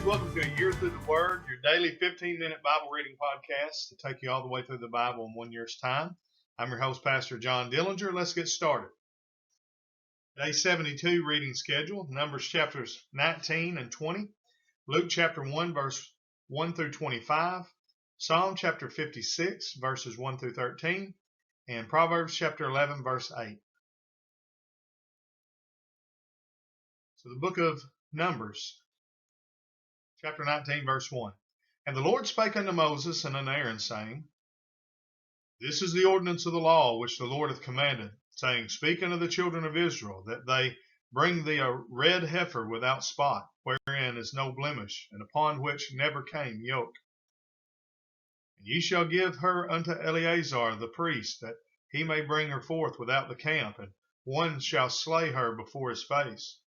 Welcome to A Year Through the Word, your daily 15-minute Bible reading podcast to take you all the way through the Bible in 1 year's time. I'm your host, Pastor John Dillinger. Let's get started. Day 72 reading schedule, Numbers chapters 19 and 20, Luke chapter 1, verse 1 through 25, Psalm chapter 56, verses 1 through 13, and Proverbs chapter 11, verse 8. So the book of Numbers, chapter 19, verse 1. And the Lord spake unto Moses and unto Aaron, saying, This is the ordinance of the law which the Lord hath commanded, saying, Speak unto the children of Israel, that they bring thee a red heifer without spot, wherein is no blemish, and upon which never came yoke. And ye shall give her unto Eleazar the priest, that he may bring her forth without the camp, and one shall slay her before his face.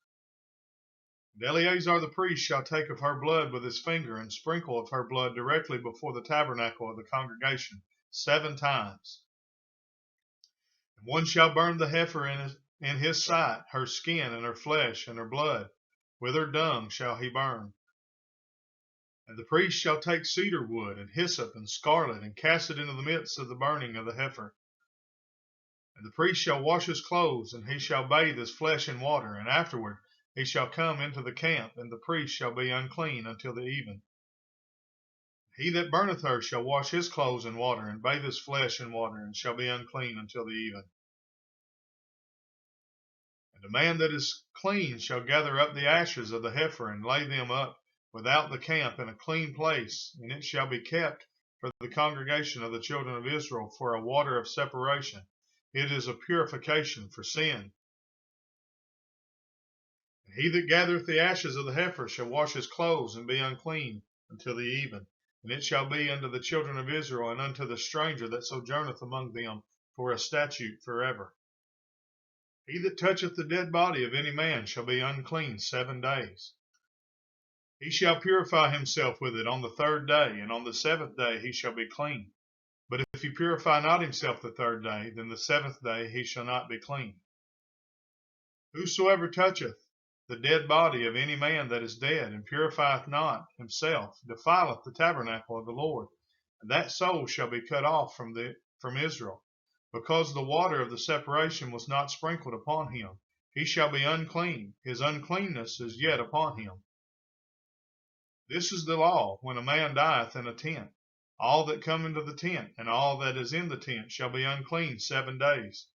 And Eleazar the priest shall take of her blood with his finger, and sprinkle of her blood directly before the tabernacle of the congregation 7 times. And one shall burn the heifer in his sight, her skin and her flesh and her blood, with her dung shall he burn. And the priest shall take cedar wood and hyssop and scarlet, and cast it into the midst of the burning of the heifer. And the priest shall wash his clothes, and he shall bathe his flesh in water, and afterward he shall come into the camp, and the priest shall be unclean until the even. He that burneth her shall wash his clothes in water, and bathe his flesh in water, and shall be unclean until the even. And a man that is clean shall gather up the ashes of the heifer, and lay them up without the camp in a clean place, and it shall be kept for the congregation of the children of Israel for a water of separation. It is a purification for sin. And he that gathereth the ashes of the heifer shall wash his clothes, and be unclean until the even. And it shall be unto the children of Israel, and unto the stranger that sojourneth among them, for a statute forever. He that toucheth the dead body of any man shall be unclean 7 days. He shall purify himself with it on the 3rd day, and on the 7th day he shall be clean. But if he purify not himself the 3rd day, then the 7th day he shall not be clean. Whosoever toucheth the dead body of any man that is dead, and purifieth not himself, defileth the tabernacle of the Lord, and that soul shall be cut off from Israel, because the water of the separation was not sprinkled upon him. He shall be unclean; his uncleanness is yet upon him. This is the law when a man dieth in a tent. All that come into the tent, and all that is in the tent, shall be unclean 7 days.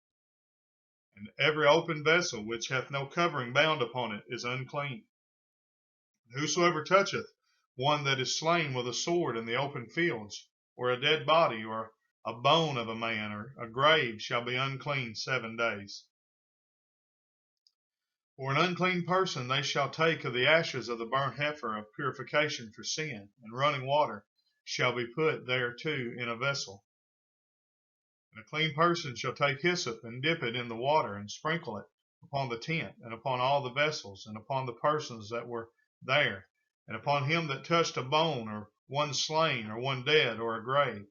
And every open vessel which hath no covering bound upon it is unclean. And whosoever toucheth one that is slain with a sword in the open fields, or a dead body, or a bone of a man, or a grave, shall be unclean 7 days. For an unclean person they shall take of the ashes of the burnt heifer of purification for sin, and running water shall be put thereto in a vessel. And a clean person shall take hyssop, and dip it in the water, and sprinkle it upon the tent, and upon all the vessels, and upon the persons that were there, and upon him that touched a bone, or one slain, or one dead, or a grave.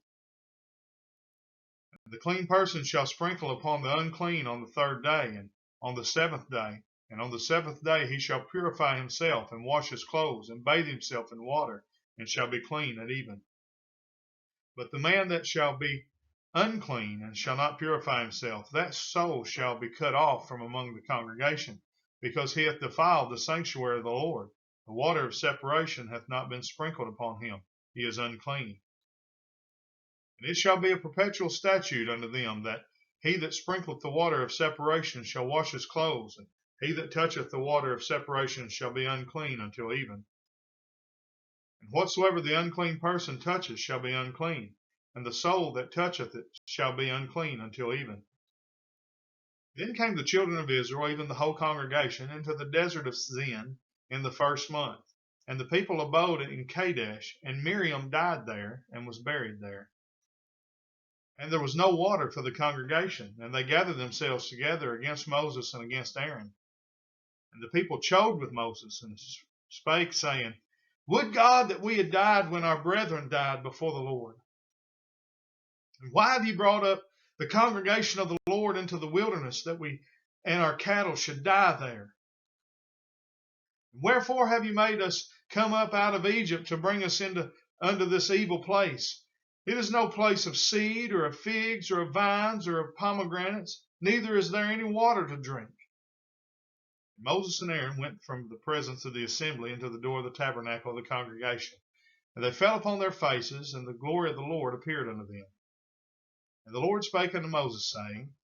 And the clean person shall sprinkle upon the unclean on the 3rd day, and on the 7th day. And on the 7th day he shall purify himself, and wash his clothes, and bathe himself in water, and shall be clean at even. But the man that shall be unclean, and shall not purify himself, that soul shall be cut off from among the congregation, because he hath defiled the sanctuary of the Lord. The water of separation hath not been sprinkled upon him. He is unclean. And it shall be a perpetual statute unto them, that he that sprinkleth the water of separation shall wash his clothes, and he that toucheth the water of separation shall be unclean until even. And whatsoever the unclean person toucheth shall be unclean, and the soul that toucheth it shall be unclean until even. Then came the children of Israel, even the whole congregation, into the desert of Zin in the 1st month. And the people abode in Kadesh, and Miriam died there, and was buried there. And there was no water for the congregation, and they gathered themselves together against Moses and against Aaron. And the people chode with Moses, and spake, saying, Would God that we had died when our brethren died before the Lord. And why have you brought up the congregation of the Lord into the wilderness, that we and our cattle should die there? Wherefore have you made us come up out of Egypt to bring us unto this evil place? It is no place of seed, or of figs, or of vines, or of pomegranates, neither is there any water to drink. Moses and Aaron went from the presence of the assembly into the door of the tabernacle of the congregation. And they fell upon their faces, and the glory of the Lord appeared unto them. And the Lord spake unto Moses, saying,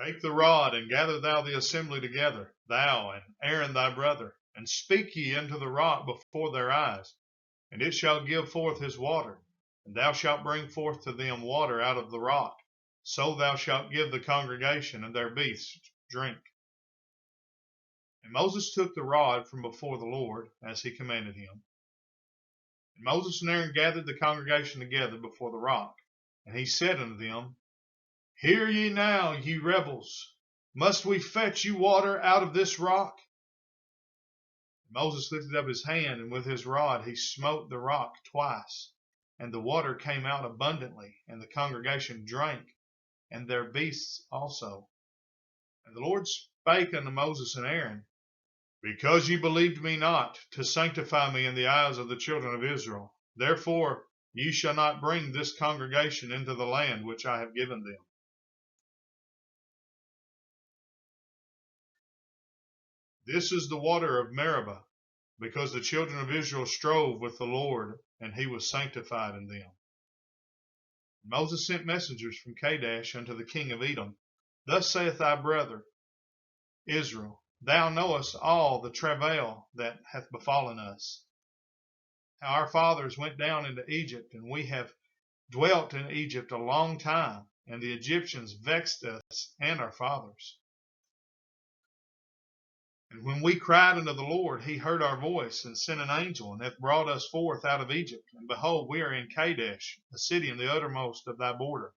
Take the rod, and gather thou the assembly together, thou and Aaron thy brother, and speak ye unto the rock before their eyes, and it shall give forth his water, and thou shalt bring forth to them water out of the rock. So thou shalt give the congregation and their beasts drink. And Moses took the rod from before the Lord, as he commanded him. And Moses and Aaron gathered the congregation together before the rock, and he said unto them, Hear ye now, ye rebels, must we fetch you water out of this rock? Moses lifted up his hand, and with his rod he smote the rock twice, and the water came out abundantly, and the congregation drank, and their beasts also. And the Lord spake unto Moses and Aaron, Because ye believed me not, to sanctify me in the eyes of the children of Israel, therefore ye shall not bring this congregation into the land which I have given them. This is the water of Meribah, because the children of Israel strove with the Lord, and he was sanctified in them. Moses sent messengers from Kadesh unto the king of Edom. Thus saith thy brother Israel, Thou knowest all the travail that hath befallen us, how our fathers went down into Egypt, and we have dwelt in Egypt a long time, and the Egyptians vexed us and our fathers. And when we cried unto the Lord, he heard our voice, and sent an angel, and hath brought us forth out of Egypt. And behold, we are in Kadesh, a city in the uttermost of thy border.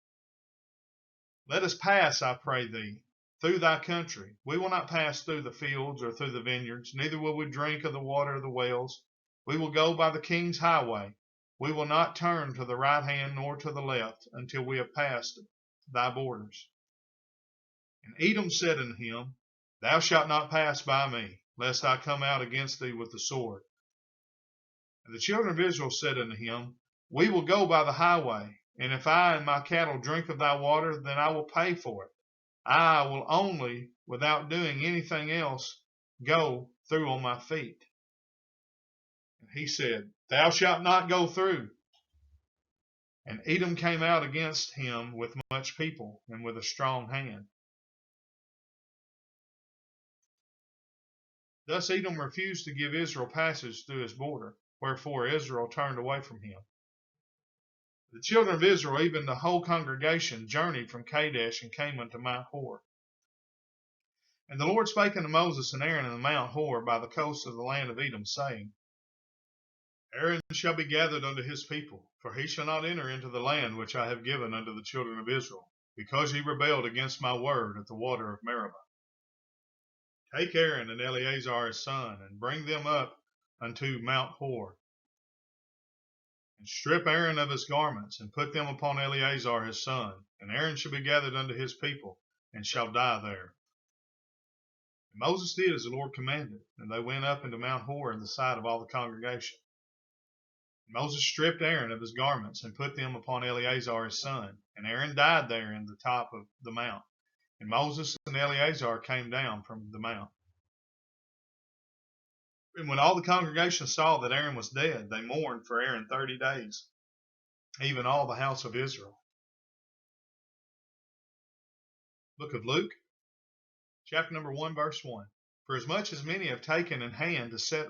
Let us pass, I pray thee, through thy country. We will not pass through the fields or through the vineyards, neither will we drink of the water of the wells. We will go by the king's highway. We will not turn to the right hand nor to the left until we have passed thy borders. And Edom said unto him, Thou shalt not pass by me, lest I come out against thee with the sword. And the children of Israel said unto him, We will go by the highway, and if I and my cattle drink of thy water, then I will pay for it. I will only, without doing anything else, go through on my feet. And he said, Thou shalt not go through. And Edom came out against him with much people, and with a strong hand. Thus Edom refused to give Israel passage through his border, wherefore Israel turned away from him. The children of Israel, even the whole congregation, journeyed from Kadesh and came unto Mount Hor. And the Lord spake unto Moses and Aaron in the Mount Hor by the coast of the land of Edom, saying, Aaron shall be gathered unto his people, for he shall not enter into the land which I have given unto the children of Israel, because ye rebelled against my word at the water of Meribah. Take Aaron and Eleazar his son, and bring them up unto Mount Hor. And strip Aaron of his garments, and put them upon Eleazar his son. And Aaron shall be gathered unto his people, and shall die there. And Moses did as the Lord commanded, and they went up into Mount Hor in the sight of all the congregation. And Moses stripped Aaron of his garments, and put them upon Eleazar his son. And Aaron died there in the top of the mount. And Moses and Eleazar came down from the mount. And when all the congregation saw that Aaron was dead, they mourned for Aaron 30 days, even all the house of Israel. Book of Luke, chapter number 1, verse 1. For as much as many have taken in hand to set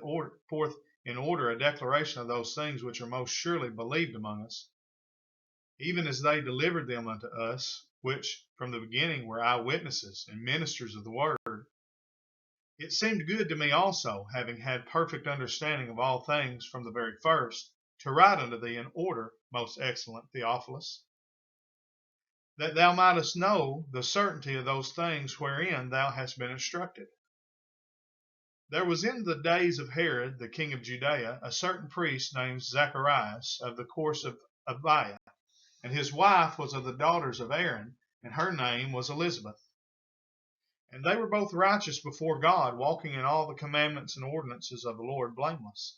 forth in order a declaration of those things which are most surely believed among us, even as they delivered them unto us, which from the beginning were eyewitnesses and ministers of the word, it seemed good to me also, having had perfect understanding of all things from the very first, to write unto thee in order, most excellent Theophilus, that thou mightest know the certainty of those things wherein thou hast been instructed. There was in the days of Herod, the king of Judea, a certain priest named Zacharias of the course of Abiah, and his wife was of the daughters of Aaron, and her name was Elizabeth. And they were both righteous before God, walking in all the commandments and ordinances of the Lord blameless.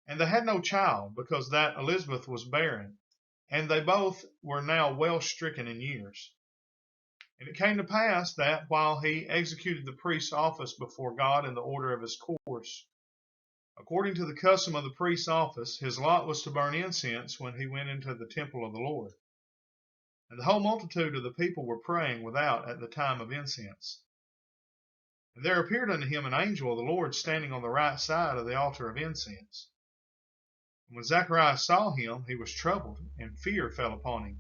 And they had no child, because that Elizabeth was barren, and they both were now well stricken in years. And it came to pass that, while he executed the priest's office before God in the order of his course, according to the custom of the priest's office, his lot was to burn incense when he went into the temple of the Lord. And the whole multitude of the people were praying without at the time of incense. And there appeared unto him an angel of the Lord standing on the right side of the altar of incense. And when Zacharias saw him, he was troubled, and fear fell upon him.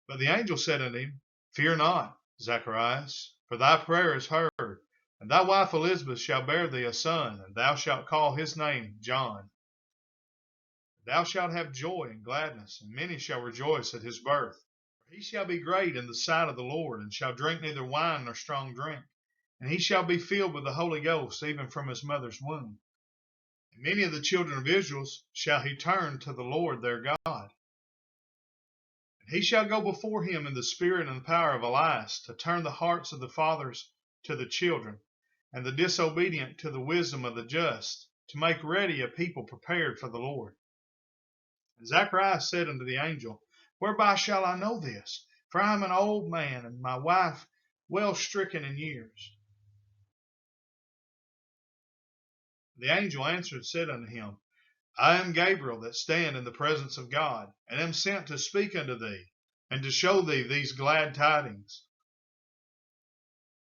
But the angel said unto him, Fear not, Zacharias, for thy prayer is heard, and thy wife Elizabeth shall bear thee a son, and thou shalt call his name John. Thou shalt have joy and gladness, and many shall rejoice at his birth. For he shall be great in the sight of the Lord, and shall drink neither wine nor strong drink. And he shall be filled with the Holy Ghost, even from his mother's womb. And many of the children of Israel shall he turn to the Lord their God. And he shall go before him in the spirit and the power of Elias, to turn the hearts of the fathers to the children, and the disobedient to the wisdom of the just, to make ready a people prepared for the Lord. And Zacharias said unto the angel, Whereby shall I know this? For I am an old man, and my wife well stricken in years. The angel answered and said unto him, I am Gabriel, that stand in the presence of God, and am sent to speak unto thee, and to show thee these glad tidings.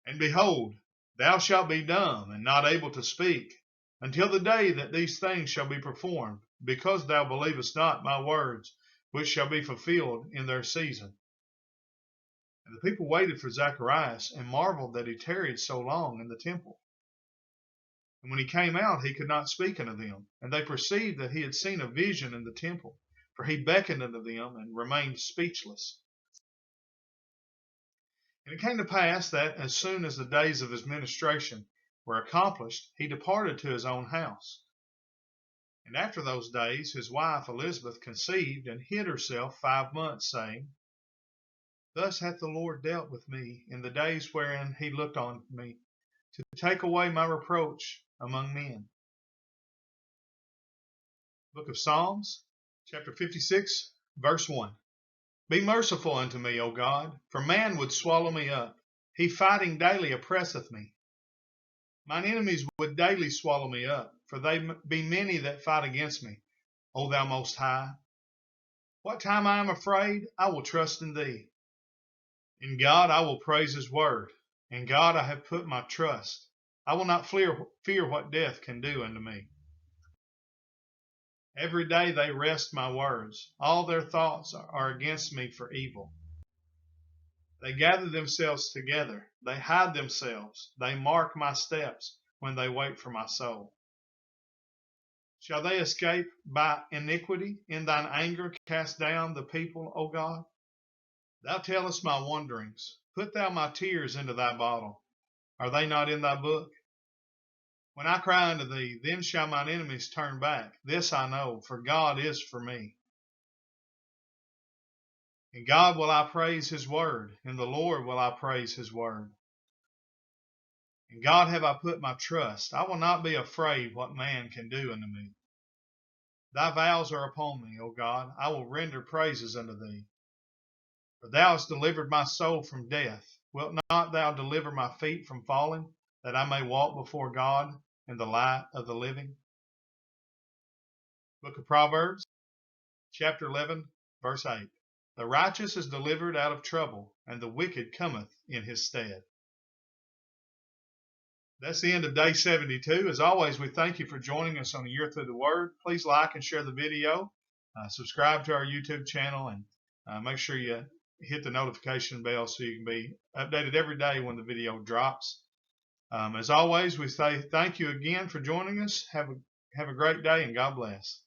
And behold, thou shalt be dumb, and not able to speak, until the day that these things shall be performed, because thou believest not my words, which shall be fulfilled in their season. And the people waited for Zacharias, and marveled that he tarried so long in the temple. And when he came out, he could not speak unto them. And they perceived that he had seen a vision in the temple, for he beckoned unto them and remained speechless. And it came to pass that, as soon as the days of his ministration were accomplished, he departed to his own house. And after those days, his wife Elizabeth conceived, and hid herself 5 months, saying, Thus hath the Lord dealt with me in the days wherein he looked on me, to take away my reproach among men. Book of Psalms, chapter 56, verse 1. Be merciful unto me, O God, for man would swallow me up. He fighting daily oppresseth me. Mine enemies would daily swallow me up, for they be many that fight against me, O thou most high. What time I am afraid, I will trust in thee. In God I will praise his word. In God I have put my trust. I will not fear what death can do unto me. Every day they wrest my words. All their thoughts are against me for evil. They gather themselves together. They hide themselves. They mark my steps when they wait for my soul. Shall they escape by iniquity? In thine anger cast down the people, O God? Thou tellest my wanderings. Put thou my tears into thy bottle. Are they not in thy book? When I cry unto thee, then shall mine enemies turn back. This I know, for God is for me. In God will I praise his word. In the Lord will I praise his word. In God have I put my trust. I will not be afraid what man can do unto me. Thy vows are upon me, O God. I will render praises unto thee. For thou hast delivered my soul from death. Wilt not thou deliver my feet from falling, that I may walk before God in the light of the living? Book of Proverbs, chapter 11, verse 8. The righteous is delivered out of trouble, and the wicked cometh in his stead. That's the end of day 72. As always, we thank you for joining us on A Year Through the Word. Please like and share the video. Subscribe to our YouTube channel, and make sure you hit the notification bell so you can be updated every day when the video drops. As always, we say thank you again for joining us. Have a great day, and God bless.